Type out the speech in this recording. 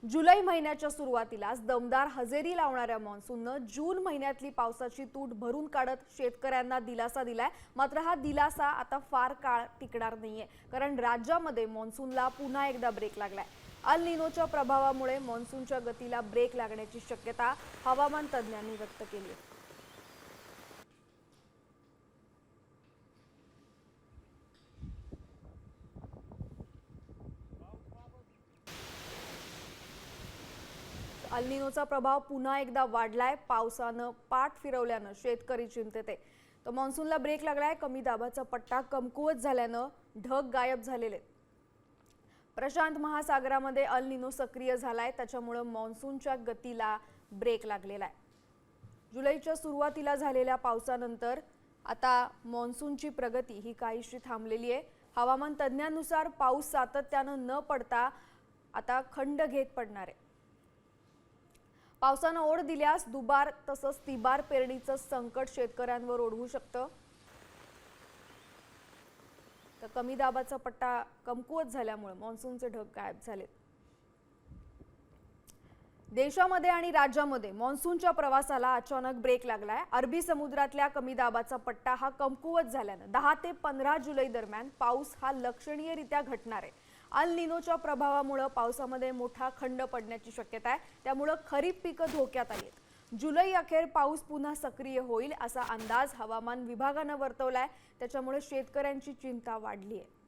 जुलै महिन्याच्या सुरुवातीलाच दमदार हजेरी लावणाऱ्या मॉन्सूननं जून महिन्यातली पावसाची तूट भरून काढत शेतकऱ्यांना दिलासा दिलाय। मात्र हा दिलासा आता फार काळ टिकणार नाहीये, कारण राज्यामध्ये मॉन्सूनला पुन्हा एकदा ब्रेक लागलाय। अल निनोच्या प्रभावामुळे मॉन्सूनच्या गतीला ब्रेक लागण्याची शक्यता हवामान तज्ज्ञांनी व्यक्त केली आहे। अल निनोचा प्रभाव पुन्हा एकदा वाढलाय। पावसानं पाठ फिरवल्यानं शेतकरी चिंतेत आहे। तर मॉन्सूनला ब्रेक लागलाय। कमी दाबाचा पट्टा कमकुवत झाल्यानं ढग गायब झालेले। प्रशांत महासागरामध्ये अल निनो सक्रिय झालाय, त्याच्यामुळे मॉन्सूनच्या गतीला ब्रेक लागलेला आहे। जुलैच्या सुरुवातीला झालेल्या पावसानंतर आता मॉन्सूनची प्रगती ही काहीशी थांबलेली आहे। हवामान तज्ज्ञांनुसार पाऊस सातत्यानं न पडता आता खंड घेत पडणार आहे। पावसानं ओढ दिल्यास दुबार तसंच तिबार पेरणीचं संकट शेतकऱ्यांवर ओढवू शकतं। तर कमी दाबाचा पट्टा कमकुवत झाल्यामुळे मॉन्सूनचे ढग गायब झाले। देशामध्ये आणि राज्यामध्ये मॉन्सूनच्या प्रवासाला अचानक ब्रेक लागलाय। अरबी समुद्रातल्या कमी दाबाचा पट्टा हा कमकुवत झाल्यानं 10 ते 15 जुलै दरम्यान पाऊस हा लक्षणीयरित्या घटणार आहे। अल निनोच्या प्रभावामुळे पावसामध्ये मोठा खंड पडण्याची शक्यता आहे, त्यामुळे खरीप पिकं धोक्यात आली आहेत। जुलै अखेर पाऊस पुन्हा सक्रिय होईल असा अंदाज हवामान विभागानं वर्तवलाय, त्याच्यामुळे शेतकऱ्यांची चिंता वाढली आहे।